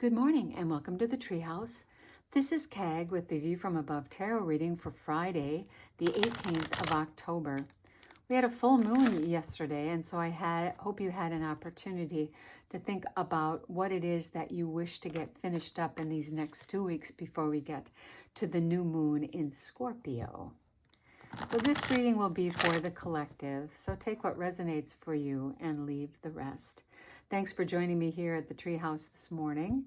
Good morning and welcome to the Treehouse. This is Kag with the View from Above Tarot reading for Friday, the 18th of October. We had a full moon yesterday, and so I hope you had an opportunity to think about what it is that you wish to get finished up in these next 2 weeks before we get to the new moon in Scorpio. So this reading will be for the collective, so take what resonates for you and leave the rest. Thanks for joining me here at the Treehouse this morning.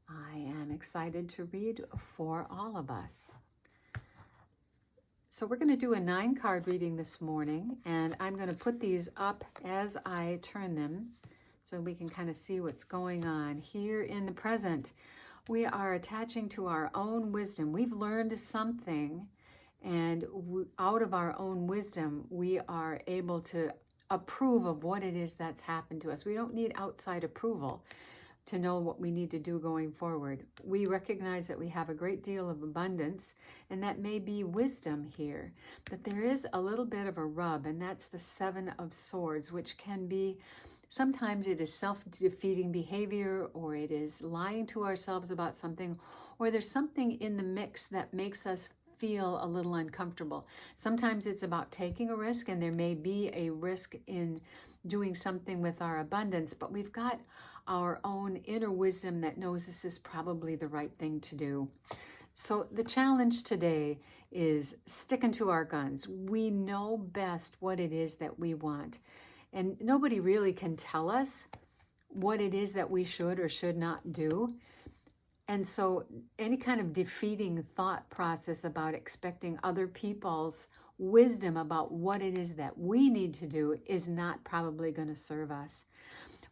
I am excited to read for all of us. So we're going to do a 9-card reading this morning, and I'm going to put these up as I turn them so we can kind of see what's going on. Here in the present, we are attaching to our own wisdom. We've learned something, and out of our own wisdom, we are able to approve of what it is that's happened to us. We don't need outside approval to know what we need to do going forward. We recognize that we have a great deal of abundance, and that may be wisdom here. But there is a little bit of a rub, and that's the 7 of Swords, which can be, sometimes it is self-defeating behavior, or it is lying to ourselves about something, or there's something in the mix that makes us feel a little uncomfortable. Sometimes it's about taking a risk, and there may be a risk in doing something with our abundance, but we've got our own inner wisdom that knows this is probably the right thing to do. So the challenge today is sticking to our guns. We know best what it is that we want, and nobody really can tell us what it is that we should or should not do. And so any kind of defeating thought process about expecting other people's wisdom about what it is that we need to do is not probably going to serve us.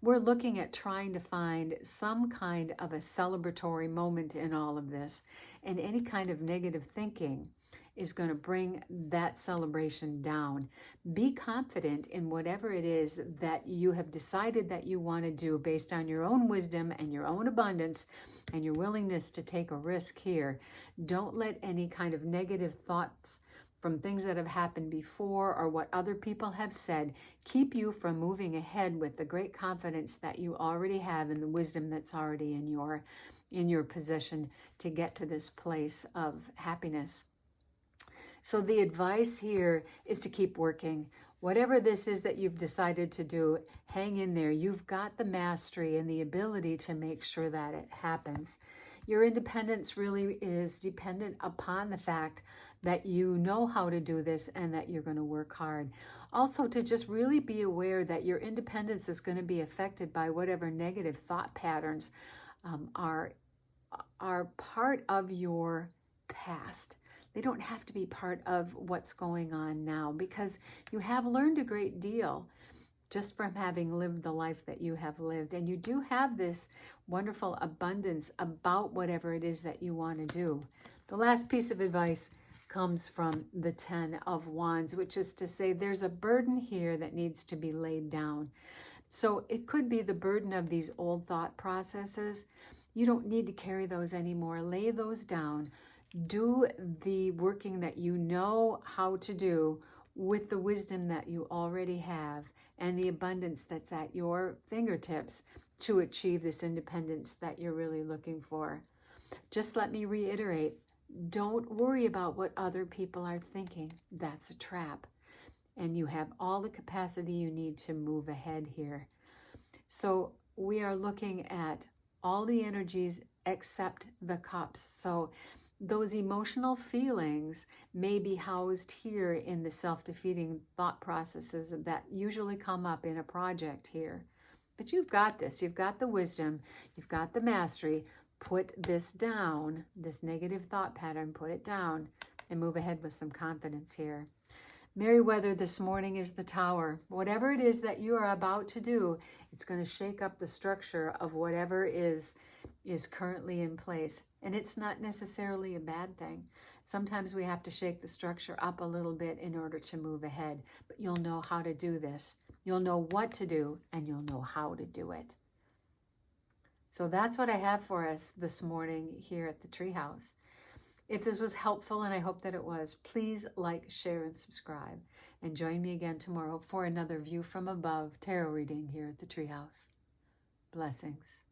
We're looking at trying to find some kind of a celebratory moment in all of this, and any kind of negative thinking is going to bring that celebration down. Be confident in whatever it is that you have decided that you want to do based on your own wisdom and your own abundance and your willingness to take a risk here. Don't let any kind of negative thoughts from things that have happened before or what other people have said keep you from moving ahead with the great confidence that you already have and the wisdom that's already in your possession to get to this place of happiness. So the advice here is to keep working. Whatever this is that you've decided to do, hang in there. You've got the mastery and the ability to make sure that it happens. Your independence really is dependent upon the fact that you know how to do this and that you're going to work hard. Also, to just really be aware that your independence is going to be affected by whatever negative thought patterns are part of your past. They don't have to be part of what's going on now, because you have learned a great deal just from having lived the life that you have lived. And you do have this wonderful abundance about whatever it is that you want to do. The last piece of advice comes from the 10 of Wands, which is to say there's a burden here that needs to be laid down. So it could be the burden of these old thought processes. You don't need to carry those anymore. Lay those down. Do the working that you know how to do with the wisdom that you already have and the abundance that's at your fingertips to achieve this independence that you're really looking for. Just let me reiterate, don't worry about what other people are thinking. That's a trap. And you have all the capacity you need to move ahead here. So we are looking at all the energies except the cups. So those emotional feelings may be housed here in the self-defeating thought processes that usually come up in a project here. But you've got this. You've got the wisdom. You've got the mastery. Put this down, this negative thought pattern, put it down and move ahead with some confidence here. Merryweather this morning is the Tower. Whatever it is that you are about to do, it's going to shake up the structure of whatever is currently in place. And it's not necessarily a bad thing. Sometimes we have to shake the structure up a little bit in order to move ahead. But you'll know how to do this. You'll know what to do, and you'll know how to do it. So that's what I have for us this morning here at the Treehouse. If this was helpful, and I hope that it was, please like, share, and subscribe. And join me again tomorrow for another View from Above tarot reading here at the Treehouse. Blessings.